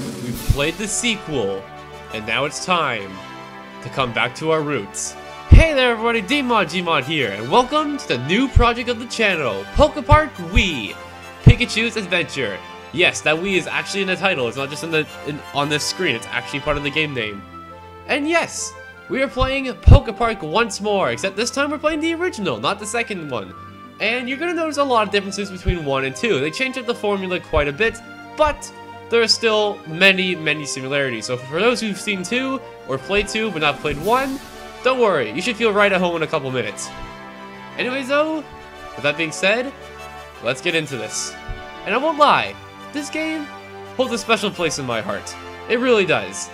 We've played the sequel, and now it's time to come back to our roots. Hey there everybody, Gmod here, and welcome to the new project of the channel, Polka Park Wii, Pikachu's Adventure. Yes, that Wii is actually in the title, it's not just on this screen, it's actually part of the game name. And yes, we are playing Polka Park once more, except this time we're playing the original, not the second one. And you're gonna notice a lot of differences between 1 and 2. They changed up the formula quite a bit, but there are still many similarities. So for those who've seen 2, or played 2 but not played 1, don't worry, you should feel right at home in a couple minutes. Anyways though, with that being said, let's get into this. And I won't lie, this game holds a special place in my heart. It really does.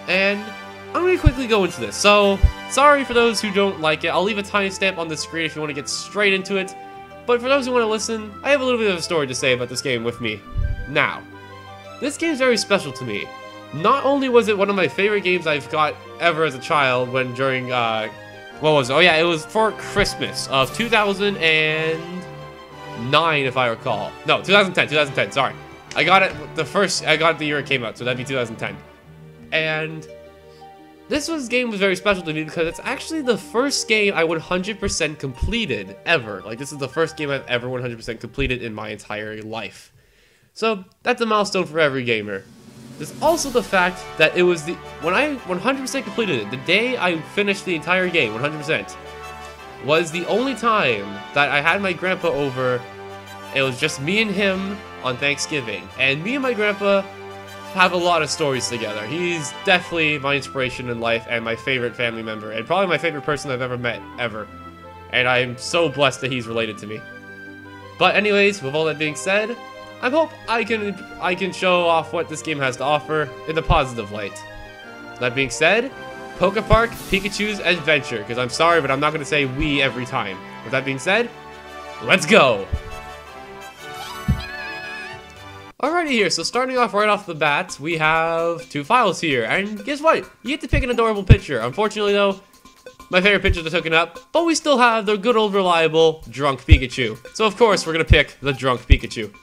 And I'm going to quickly go into this. So, sorry for those who don't like it. I'll leave a timestamp on the screen if you want to get straight into it. But for those who want to listen, I have a little bit of a story to say about this game with me. Now, this game is very special to me. Not only was it one of my favorite games I've got ever as a child when during, what was it? Oh yeah, it was for Christmas of 2009 if I recall. No, 2010, sorry. I got it the year it came out, so that'd be 2010. And this game was very special to me because it's actually the first game I 100% completed ever. Like, this is the first game I've ever 100% completed in my entire life. So, that's a milestone for every gamer. There's also the fact that it was when I 100% completed it, the day I finished the entire game, 100%, was the only time that I had my grandpa over. It was just me and him on Thanksgiving. And me and my grandpa have a lot of stories together. He's definitely my inspiration in life and my favorite family member, and probably my favorite person I've ever met, ever. And I'm so blessed that he's related to me. But anyways, with all that being said, I hope I can show off what this game has to offer in a positive light. That being said, Polka Park, Pikachu's Adventure, because I'm sorry, but I'm not going to say we every time. With that being said, let's go! Alrighty here, so starting off right off the bat, we have 2 files here, and guess what? You get to pick an adorable picture. Unfortunately though, my favorite pictures are taken up, but we still have the good old reliable drunk Pikachu. So of course, we're gonna pick the drunk Pikachu.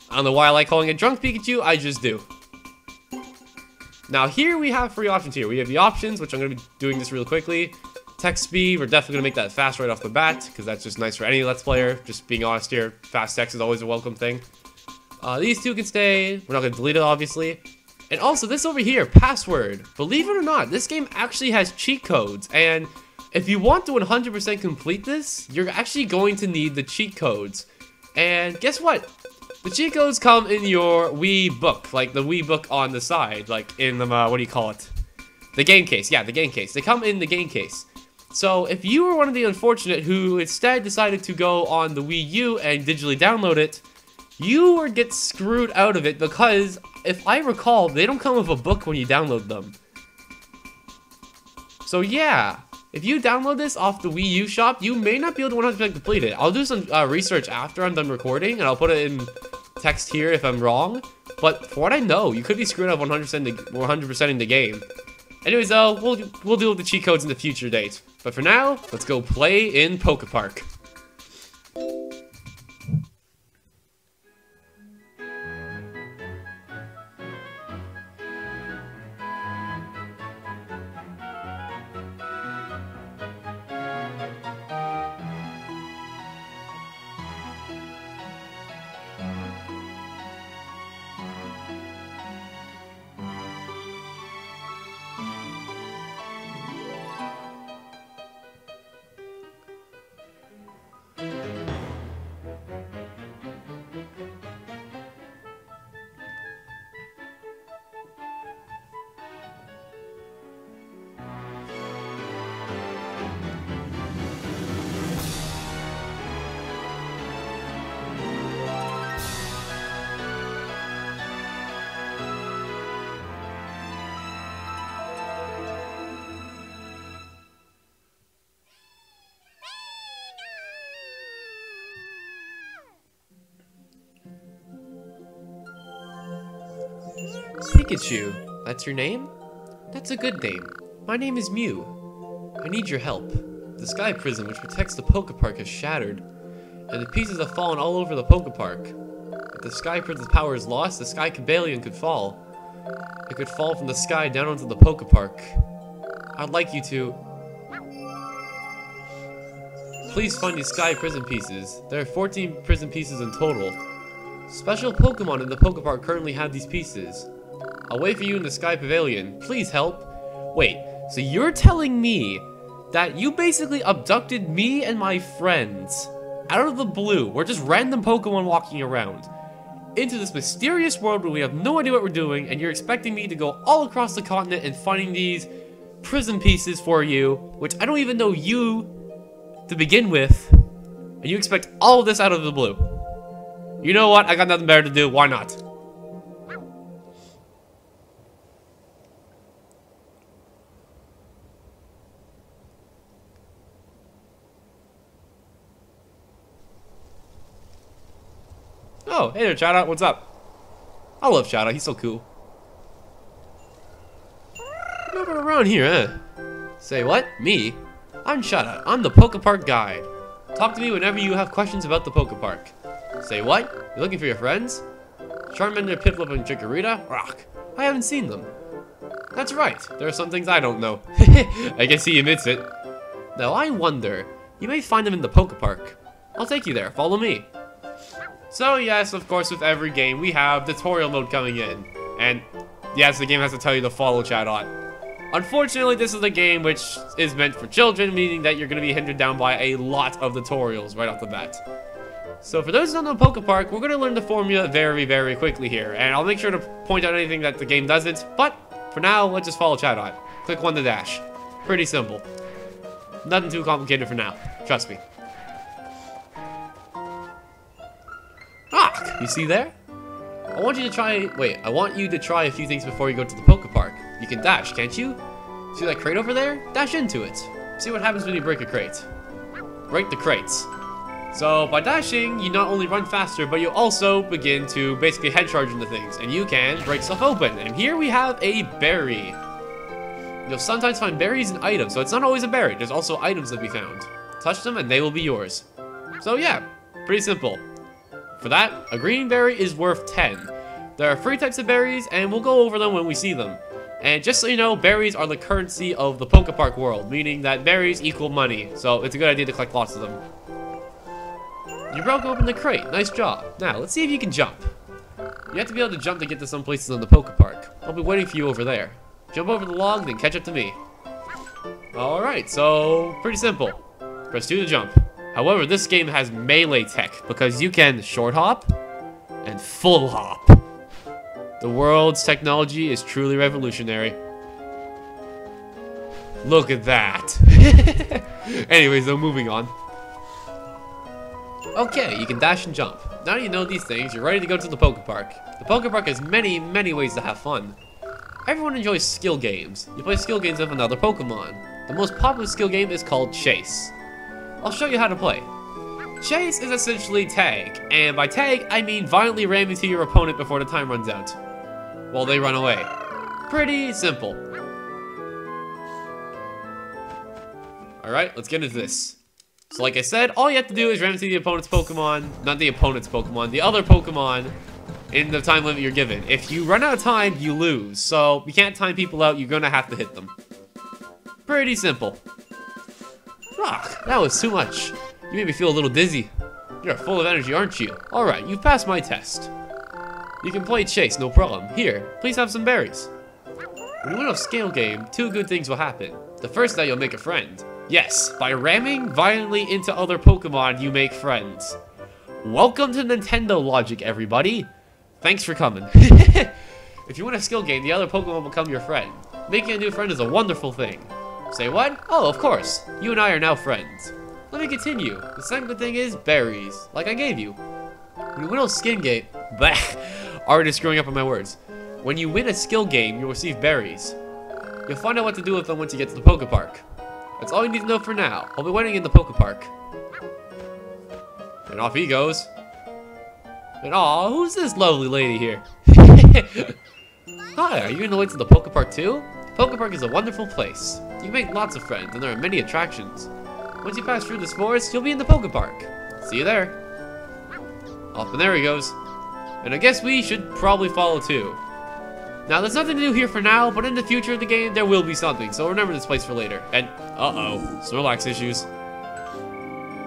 I don't know why I like calling it drunk Pikachu, I just do. Now here we have 3 options here. We have the options, which I'm gonna be doing this real quickly. Text speed, we're definitely gonna make that fast right off the bat, because that's just nice for any Let's Player. Just being honest here, fast text is always a welcome thing. These 2 can stay. We're not going to delete it, obviously. And also, this over here, password. Believe it or not, this game actually has cheat codes. And if you want to 100% complete this, you're actually going to need the cheat codes. And guess what? The cheat codes come in your Wii book. Like the Wii book on the side. Like in the, what do you call it? The game case. Yeah, the game case. They come in the game case. So if you were one of the unfortunate who instead decided to go on the Wii U and digitally download it, you would get screwed out of it because, if I recall, they don't come with a book when you download them. So yeah, if you download this off the Wii U shop, you may not be able to 100% complete it. I'll do some research after I'm done recording, and I'll put it in text here if I'm wrong. But for what I know, you could be screwed up 100% in the game. Anyways though, we'll deal with the cheat codes in the future date. But for now, let's go play in Polka Park. Pikachu, that's your name? That's a good name. My name is Mew. I need your help. The sky prison which protects the Pokepark has shattered, and the pieces have fallen all over the Pokepark. If the Sky Prince's power is lost, the Sky Chameleon could fall. It could fall from the sky down onto the Pokepark. I'd like you to... Please find these Sky Prison pieces. There are 14 prison pieces in total. Special Pokemon in the Pokepark currently have these pieces. I'll wait for you in the Sky Pavilion. Please help. Wait, so you're telling me that you basically abducted me and my friends out of the blue, we're just random Pokemon walking around, into this mysterious world where we have no idea what we're doing, and you're expecting me to go all across the continent and finding these prison pieces for you, which I don't even know you to begin with, and you expect all of this out of the blue. You know what? I got nothing better to do. Why not? Oh, hey there, Chowda. What's up? I love Chowda. He's so cool. Moving around here, huh? Say what? Me? I'm Chowda. I'm the Pokepark guide. Talk to me whenever you have questions about the Pokepark. Say what? You looking for your friends? Charmander, Piplup, and Chikorita? Rock. I haven't seen them. That's right. There are some things I don't know. I guess he admits it. Now I wonder. You may find them in the Pokepark. I'll take you there. Follow me. So yes, of course, with every game, we have tutorial mode coming in. And yes, the game has to tell you to follow Chatot. Unfortunately, this is a game which is meant for children, meaning that you're going to be hindered down by a lot of tutorials right off the bat. So for those who don't know Pokepark, we're going to learn the formula very, very quickly here. And I'll make sure to point out anything that the game doesn't. But for now, let's just follow Chatot. Click 1 to dash. Pretty simple. Nothing too complicated for now. Trust me. Ah, you see there? I want you to try a few things before you go to the Pokepark. You can dash, can't you? See that crate over there? Dash into it. See what happens when you break a crate. Break the crates. So, by dashing, you not only run faster, but you also begin to basically head charge into things. And you can break stuff open. And here we have a berry. You'll sometimes find berries in items, so it's not always a berry. There's also items that be found. Touch them and they will be yours. So yeah, pretty simple. For that, a green berry is worth 10. There are 3 types of berries, and we'll go over them when we see them. And just so you know, berries are the currency of the Pokepark world, meaning that berries equal money, so it's a good idea to collect lots of them. You broke open the crate, nice job. Now, let's see if you can jump. You have to be able to jump to get to some places on the Pokepark. I'll be waiting for you over there. Jump over the log, then catch up to me. Alright, so pretty simple. Press 2 to jump. However, this game has melee tech, because you can short hop and full hop. The world's technology is truly revolutionary. Look at that. Anyways, though, moving on. Okay, you can dash and jump. Now you know these things, you're ready to go to the Pokepark. The Pokepark has many, many ways to have fun. Everyone enjoys skill games. You play skill games with another Pokemon. The most popular skill game is called Chase. I'll show you how to play. Chase is essentially tag, and by tag, I mean violently ram into your opponent before the time runs out, while they run away. Pretty simple. Alright, let's get into this. So like I said, all you have to do is ram into the opponent's Pokemon, not the opponent's Pokemon, the other Pokemon in the time limit you're given. If you run out of time, you lose, so you can't time people out, you're gonna have to hit them. Pretty simple. Rock, that was too much. You made me feel a little dizzy. You're full of energy, aren't you? Alright, you've passed my test. You can play Chase, no problem. Here, please have some berries. When you win a scale game, 2 good things will happen. The first is that you'll make a friend. Yes, by ramming violently into other Pokemon, you make friends. Welcome to Nintendo logic, everybody. Thanks for coming. If you win a skill game, the other Pokemon will become your friend. Making a new friend is a wonderful thing. Say what? Oh, of course. You and I are now friends. Let me continue. The second thing is berries, like I gave you. When you win a skin game... Bah! Already screwing up on my words. When you win a skill game, you'll receive berries. You'll find out what to do with them once you get to the Pokepark. That's all you need to know for now. I'll be waiting in the Pokepark. And off he goes. And aw, who's this lovely lady here? Hi, are you on the way to the Pokepark too? Pokepark is a wonderful place. You can make lots of friends, and there are many attractions. Once you pass through this forest, you'll be in the Pokepark. See you there. Off and there he goes. And I guess we should probably follow too. Now, there's nothing to do here for now, but in the future of the game, there will be something. So remember this place for later. And, uh-oh, Snorlax issues.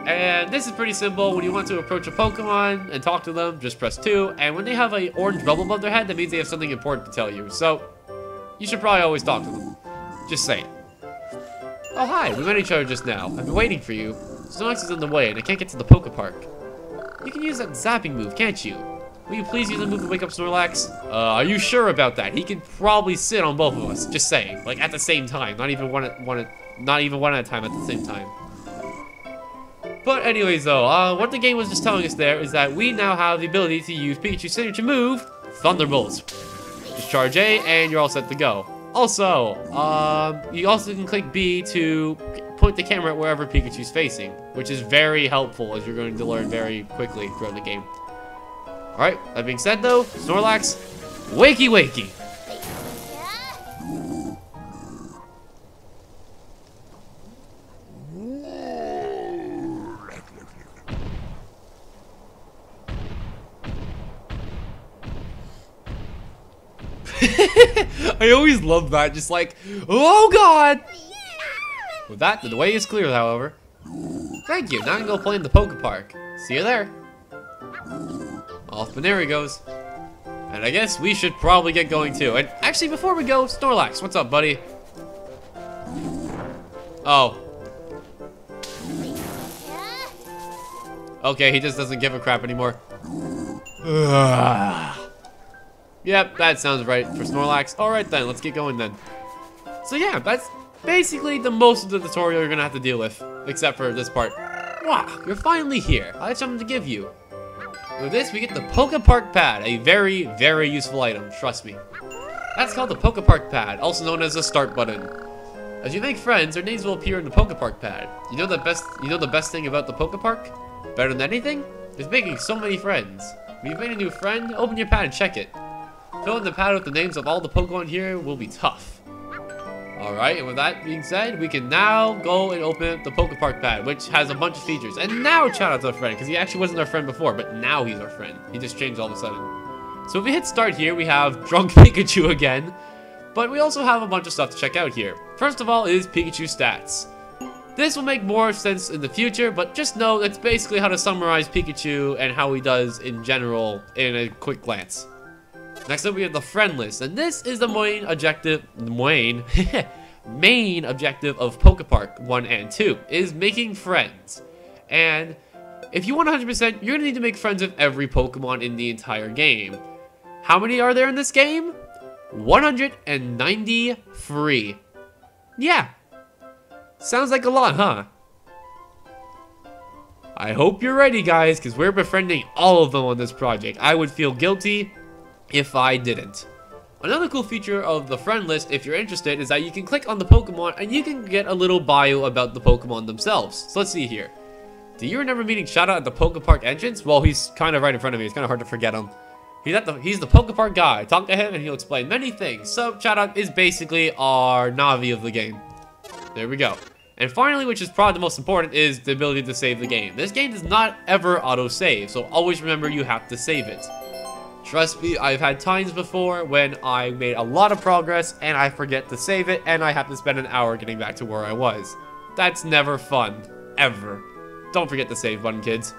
And this is pretty simple. When you want to approach a Pokemon and talk to them, just press 2. And when they have an orange bubble above their head, that means they have something important to tell you. So, you should probably always talk to them. Just saying. Oh, hi. We met each other just now. I've been waiting for you. Snorlax is in the way, and I can't get to the Pokepark. You can use that zapping move, can't you? Will you please use the move to wake up Snorlax? Are you sure about that? He can probably sit on both of us. Just saying. Like, at the same time. Not even one at a time at the same time. But anyways, though, what the game was just telling us there is that we now have the ability to use Pikachu's signature move, Thunderbolts. Just charge A, and you're all set to go. Also, you also can click B to point the camera at wherever Pikachu's facing, which is very helpful, as you're going to learn very quickly throughout the game. Alright, that being said though, Snorlax, wakey wakey! I always love that, just like, oh god! With that, the way is clear, however. Thank you, now I can go play in the Pokepark. See you there. Off and there he goes. And I guess we should probably get going too. And actually, before we go, Snorlax, what's up, buddy? Oh. Okay, he just doesn't give a crap anymore. Yep, that sounds right for Snorlax. Alright then, let's get going then. So yeah, that's basically the most of the tutorial you're gonna have to deal with. Except for this part. Wow, you're finally here. I have something to give you. With this, we get the Polka Park pad, a very, very useful item, trust me. That's called the Polka Park pad, also known as the start button. As you make friends, their names will appear in the Polka Park pad. You know the best thing about the Polka Park? Better than anything? Is making so many friends. When you've made a new friend, open your pad and check it. Filling the pad with the names of all the Pokemon here will be tough. Alright, and with that being said, we can now go and open the Pokepark pad, which has a bunch of features. And now shout out to our friend, because he actually wasn't our friend before, but now he's our friend. He just changed all of a sudden. So if we hit start here, we have Drunk Pikachu again. But we also have a bunch of stuff to check out here. First of all is Pikachu stats. This will make more sense in the future, but just know that's basically how to summarize Pikachu and how he does in general in a quick glance. Next up, we have the friend list, and this is the main objective of Pokepark 1 and 2, is making friends. And if you want 100%, you're gonna need to make friends with every Pokemon in the entire game. How many are there in this game? 193. Yeah. Sounds like a lot, huh? I hope you're ready, guys, because we're befriending all of them on this project. I would feel guilty if I didn't. Another cool feature of the friend list, if you're interested, is that you can click on the Pokemon and you can get a little bio about the Pokemon themselves. So let's see here. Do you remember meeting Shadow at the Pokepark entrance? Well, he's kind of right in front of me. It's kind of hard to forget him. He's the Pokepark guy. Talk to him and he'll explain many things. So Shadow is basically our Navi of the game. There we go. And finally, which is probably the most important, is the ability to save the game. This game does not ever auto-save, so always remember you have to save it. Trust me, I've had times before when I made a lot of progress and I forget to save it and I have to spend an hour getting back to where I was. That's never fun. Ever. Don't forget the save button, kids.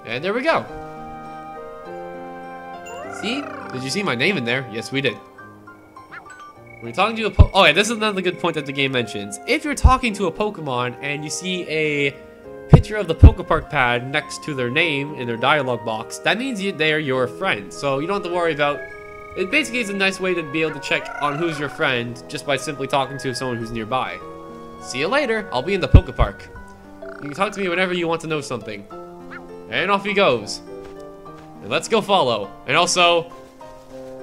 And there we go. See? Did you see my name in there? Yes, we did. When you're talking to a oh yeah, this is another good point that the game mentions. If you're talking to a Pokemon and you see a picture of the Pokepark pad next to their name in their dialogue box, that means they're your friend. So you don't have to worry about it. Basically, it's a nice way to be able to check on who's your friend just by simply talking to someone who's nearby. See you later. I'll be in the Pokepark. You can talk to me whenever you want to know something. And off he goes. And let's go follow. And also,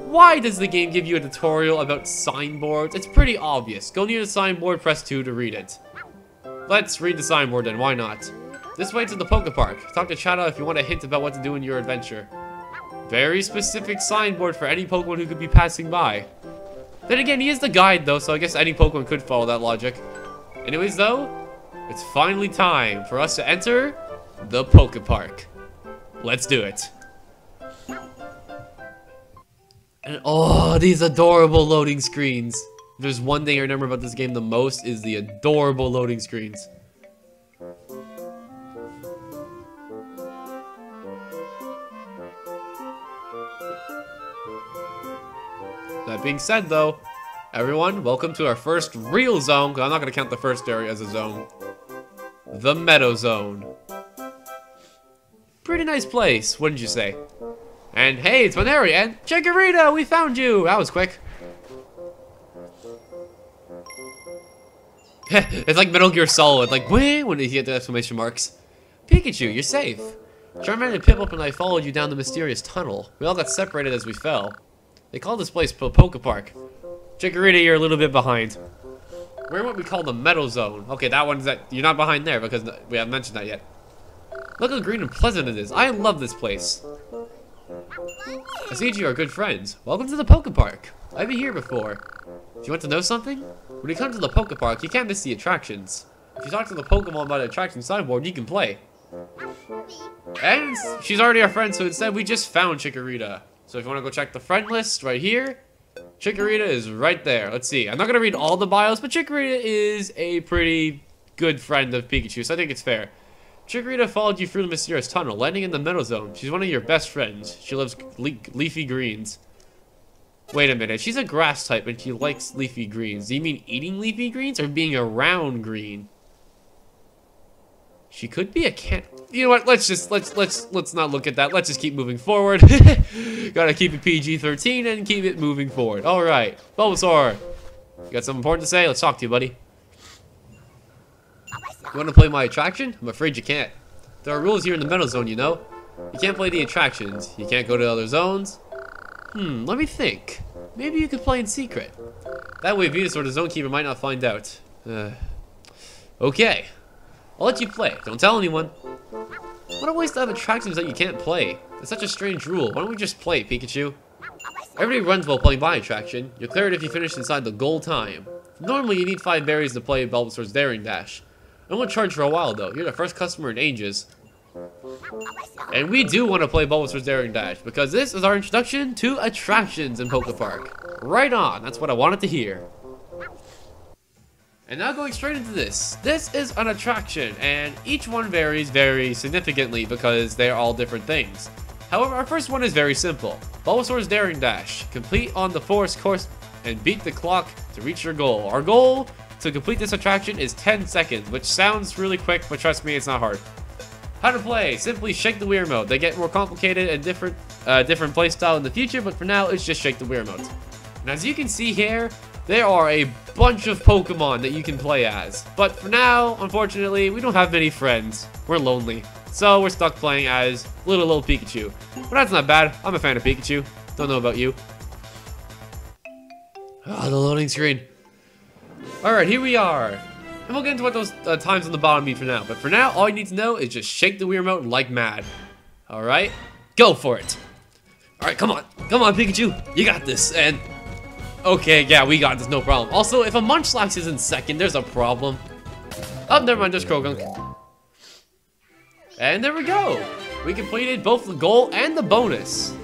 why does the game give you a tutorial about signboards? It's pretty obvious. Go near the signboard, press 2 to read it. Let's read the signboard then, why not? This way to the Pokepark. Talk to Shadow if you want a hint about what to do in your adventure. Very specific signboard for any Pokemon who could be passing by. Then again, he is the guide though, so I guess any Pokemon could follow that logic. Anyways though, it's finally time for us to enter the Pokepark. Let's do it. And oh, these adorable loading screens. If there's one thing I remember about this game the most is the adorable loading screens. That being said though, everyone, welcome to our first real zone, because I'm not going to count the first area as a zone. The Meadow Zone. Pretty nice place, wouldn't you say? And hey, it's Maneri and Chikorita, we found you! That was quick. It's like Metal Gear Solid, like, when you get the exclamation marks. Pikachu, you're safe. Charmander and Piplup and I followed you down the mysterious tunnel. We all got separated as we fell. They call this place Polka Park. Chikorita, you're a little bit behind. We're in what we call the Meadow Zone. Okay, that one's that you're not behind there because we haven't mentioned that yet. Look how green and pleasant it is. I love this place. I see you are good friends. Welcome to the Polka Park. I've been here before. Do you want to know something? When you come to the Polka Park, you can't miss the attractions. If you talk to the Pokemon by the attraction signboard, you can play. And she's already our friend, so instead we just found Chikorita. So if you want to go check the friend list right here, Chikorita is right there. Let's see. I'm not going to read all the bios, but Chikorita is a pretty good friend of Pikachu, so I think it's fair. Chikorita followed you through the mysterious tunnel, landing in the Meadow Zone. She's one of your best friends. She loves leafy greens. Wait a minute. She's a grass type and she likes leafy greens. Do you mean eating leafy greens or being around green? She could be a can. You know what? Let's not look at that. Let's just keep moving forward. Gotta keep it PG-13 and keep it moving forward. All right, Bulbasaur. You got something important to say? Let's talk to you, buddy. You want to play my attraction? I'm afraid you can't. There are rules here in the Meadow Zone, you know. You can't play the attractions. You can't go to other zones. Let me think. Maybe you could play in secret. That way Venus or the zone keeper might not find out. Okay. I'll let you play. Don't tell anyone. What a waste to have attractions that you can't play. It's such a strange rule. Why don't we just play, Pikachu? Everybody runs while playing by attraction. You're cleared if you finish inside the goal time. Normally, you need 5 berries to play Bulbasaur's Daring Dash. I won't charge for a while, though. You're the first customer in ages. And we do want to play Bulbasaur's Daring Dash, because this is our introduction to attractions in Polka Park. Right on. That's what I wanted to hear. And now going straight into this. This is an attraction, and each one varies very significantly because they're all different things. However, our first one is very simple. Bulbasaur's Daring Dash. Complete on the forest course and beat the clock to reach your goal. Our goal to complete this attraction is 10 seconds, which sounds really quick, but trust me, it's not hard. How to play. Simply shake the Wiimote. They get more complicated and different playstyle in the future, but for now, it's just shake the Wiimote. And as you can see here, there are a bunch of Pokemon that you can play as. But for now, unfortunately, we don't have many friends. We're lonely. So we're stuck playing as little Pikachu. But that's not bad. I'm a fan of Pikachu. Don't know about you. Ah, the loading screen. Alright, here we are. And we'll get into what those times on the bottom mean for now. But for now, all you need to know is just shake the Wiimote like mad. Alright? Go for it. Alright, come on. Come on, Pikachu. You got this. And... okay, yeah, we got this, no problem. Also, if a Munchlax is in second, there's a problem. Oh, never mind, just Krogunk. And there we go. We completed both the goal and the bonus.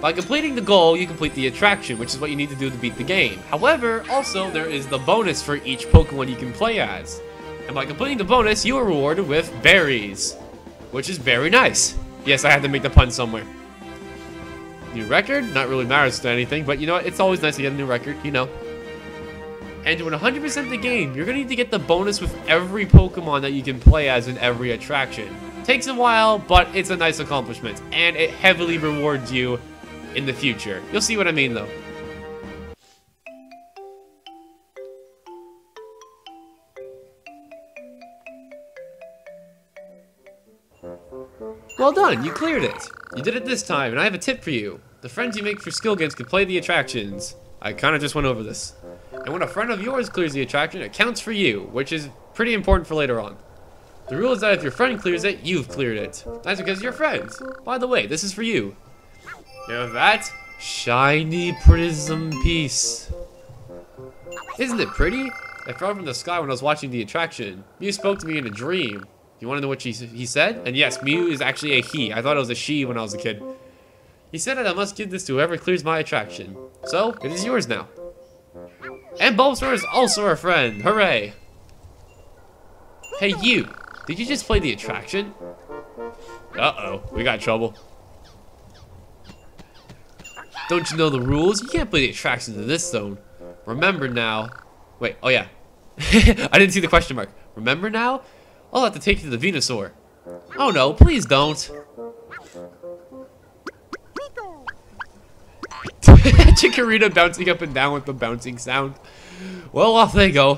By completing the goal, you complete the attraction, which is what you need to do to beat the game. However, also, there is the bonus for each Pokemon you can play as. And by completing the bonus, you are rewarded with berries, which is very nice. Yes, I had to make the pun somewhere. New record? Not really matters to anything, but you know what? It's always nice to get a new record, you know. And to win 100% the game, you're going to need to get the bonus with every Pokemon that you can play as in every attraction. Takes a while, but it's a nice accomplishment, and it heavily rewards you in the future. You'll see what I mean, though. Well done, you cleared it. You did it this time, and I have a tip for you. The friends you make for skill games can play the attractions. I kind of just went over this. And when a friend of yours clears the attraction, it counts for you, which is pretty important for later on. The rule is that if your friend clears it, you've cleared it. That's because you're friends. By the way, this is for you. You have that shiny prism piece. Isn't it pretty? I fell from the sky when I was watching the attraction. Mew spoke to me in a dream. You want to know what he said? And yes, Mew is actually a he. I thought it was a she when I was a kid. He said that I must give this to whoever clears my attraction. So, it is yours now. And Bulbasaur is also our friend. Hooray! Hey you, did you just play the attraction? Uh-oh, we got trouble. Don't you know the rules? You can't play the attractions in this zone. Remember now. Wait, oh yeah. I didn't see the question mark. Remember now? I'll have to take you to the Venusaur. Oh no, please don't. Chikorita bouncing up and down with the bouncing sound. Well, off they go.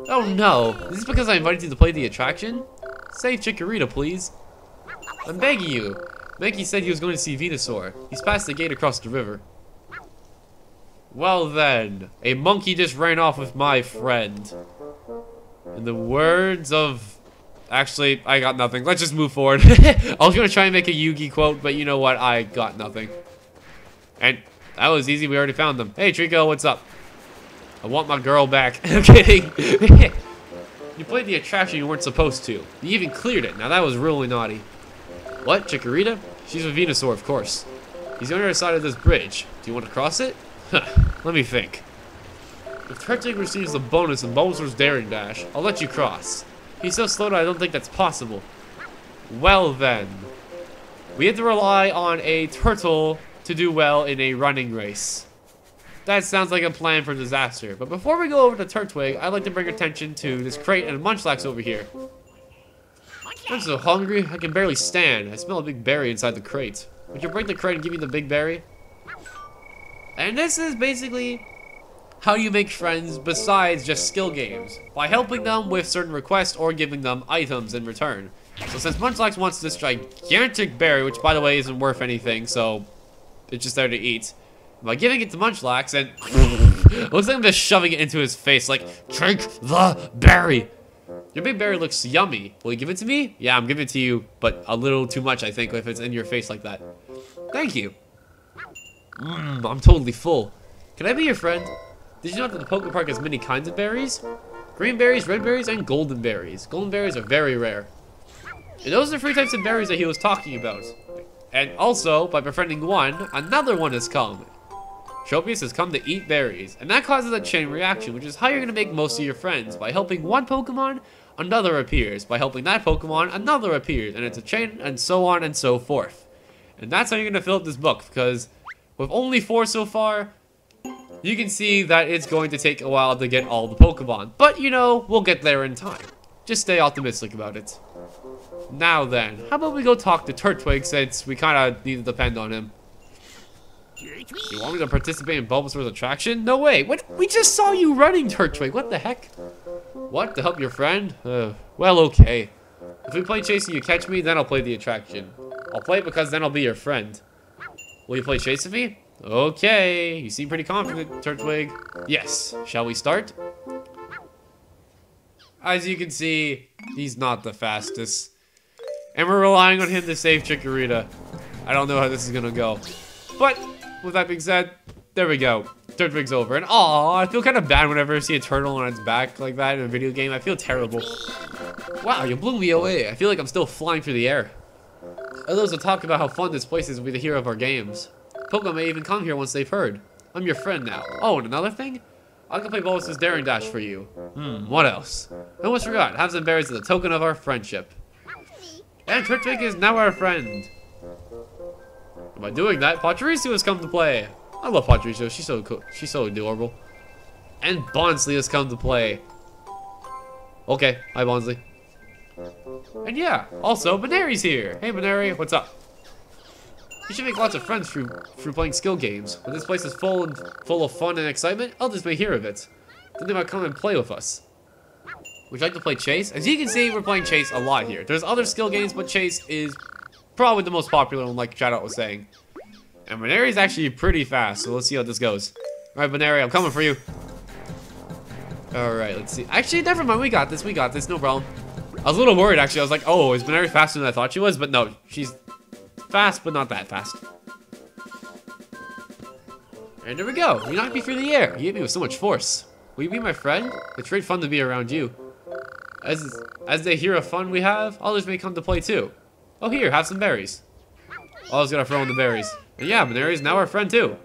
Oh no, is this because I invited you to play the attraction? Save Chikorita, please. I'm begging you. Mankey said he was going to see Venusaur. He's past the gate across the river. Well then, a monkey just ran off with my friend. In the words of... Actually, I got nothing. Let's just move forward. I was going to try and make a Yugi quote, but you know what? I got nothing. And that was easy. We already found them. Hey, Trico, what's up? I want my girl back. I'm kidding. You played the attraction you weren't supposed to. You even cleared it. Now that was really naughty. What? Chikorita? She's with Venusaur, of course. He's on the other side of this bridge. Do you want to cross it? Let me think. If Turtwig receives a bonus in Bulbasaur's Daring Dash, I'll let you cross. He's so slow that I don't think that's possible. Well then. We have to rely on a turtle to do well in a running race. That sounds like a plan for disaster. But before we go over to Turtwig, I'd like to bring attention to this crate and Munchlax over here. I'm so hungry, I can barely stand. I smell a big berry inside the crate. Would you break the crate and give me the big berry? And this is basically how you make friends besides just skill games, by helping them with certain requests or giving them items in return. So since Munchlax wants this gigantic berry, which by the way isn't worth anything, so it's just there to eat, by giving it to Munchlax and it looks like I'm just shoving it into his face like, drink the berry. Your big berry looks yummy. Will you give it to me? Yeah, I'm giving it to you, but a little too much I think if it's in your face like that. Thank you. I'm totally full. Can I be your friend? Did you know that the Poke Park has many kinds of berries? Green berries, red berries, and golden berries. Golden berries are very rare. And those are 3 types of berries that he was talking about. And also, by befriending one, another one has come. Tropius has come to eat berries, and that causes a chain reaction, which is how you're going to make most of your friends. By helping one Pokemon, another appears. By helping that Pokemon, another appears. And it's a chain, and so on and so forth. And that's how you're going to fill up this book, because with only 4 so far, you can see that it's going to take a while to get all the Pokemon. But, you know, we'll get there in time. Just stay optimistic about it. Now then, how about we go talk to Turtwig, since we kind of need to depend on him. You want me to participate in Bulbasaur's attraction? No way! What? We just saw you running, Turtwig! What the heck? What? To help your friend? Well, okay. If we play Chase and you catch me, then I'll play the attraction. I'll play it because then I'll be your friend. Will you play Chase with me? Okay. You seem pretty confident, Turtwig. Yes. Shall we start? As you can see, he's not the fastest. And we're relying on him to save Chikorita. I don't know how this is gonna go. But, with that being said, there we go. Turtwig's over. And aw, I feel kind of bad whenever I see a turtle on its back like that in a video game. I feel terrible. Wow, you blew me away. I feel like I'm still flying through the air. Others will talk about how fun this place is with the hero of our games. Pokemon may even come here once they've heard. I'm your friend now. Oh, and another thing? I can play Bulbasaur's Daring Dash for you. What else? I almost forgot. Have some berries as a token of our friendship. And Turtwig is now our friend. And by doing that, Pachirisu has come to play. I love Pachirisu. She's so cool. She's so adorable. And Bonsly has come to play. Okay. Hi, Bonsly. And yeah, also, Baneri's here. Hey, Baneri. What's up? You should make lots of friends through playing skill games. When this place is full of fun and excitement, others may hear of it. Then they might come and play with us. Would you like to play Chase? As you can see, we're playing Chase a lot here. There's other skill games, but Chase is probably the most popular one, like Shoutout was saying. And Baneri is actually pretty fast, so let's see how this goes. Alright, Baneri, I'm coming for you. Alright, let's see. Actually, never mind, we got this, no problem. I was a little worried, actually. I was like, oh, is Baneri faster than I thought she was? But no, she's fast, but not that fast. And there we go. You knocked me through the air. You hit me with so much force. Will you be my friend? It's great fun to be around you. As they hear of fun we have, others may come to play too. Oh, here, have some berries. Oh, I was gonna throw in the berries. And yeah, Maneri is now our friend too.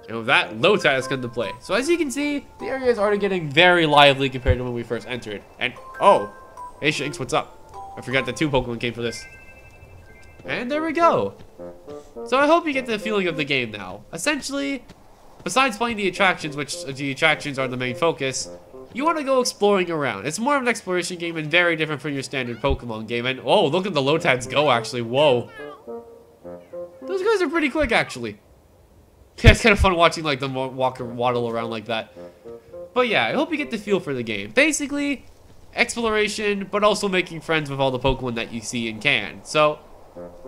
And with that, Lotad has come to play. So as you can see, the area is already getting very lively compared to when we first entered. And, oh, hey Shanks, what's up? I forgot that 2 Pokemon came for this. And there we go. So I hope you get the feeling of the game now. Essentially, besides playing the attractions, which the attractions are the main focus, you want to go exploring around. It's more of an exploration game and very different from your standard Pokemon game. And, oh, look at the Lotads go, actually. Whoa. Those guys are pretty quick, actually. Yeah, it's kind of fun watching like them waddle around like that. But yeah, I hope you get the feel for the game. Basically, exploration, but also making friends with all the Pokemon that you see and can. So,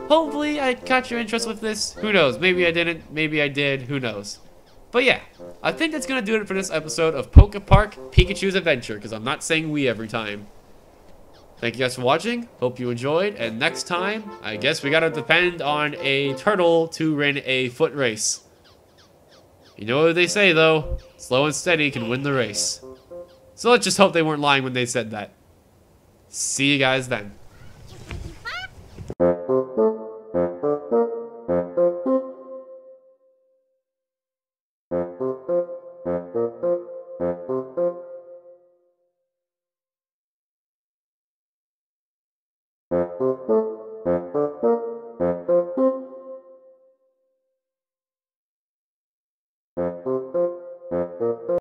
hopefully I caught your interest with this. Who knows? Maybe I didn't. Maybe I did. Who knows? But yeah, I think that's going to do it for this episode of Polka Park Pikachu's Adventure, because I'm not saying we every time. Thank you guys for watching. Hope you enjoyed. And next time, I guess we got to depend on a turtle to win a foot race. You know what they say, though? Slow and steady can win the race. So let's just hope they weren't lying when they said that. See you guys then.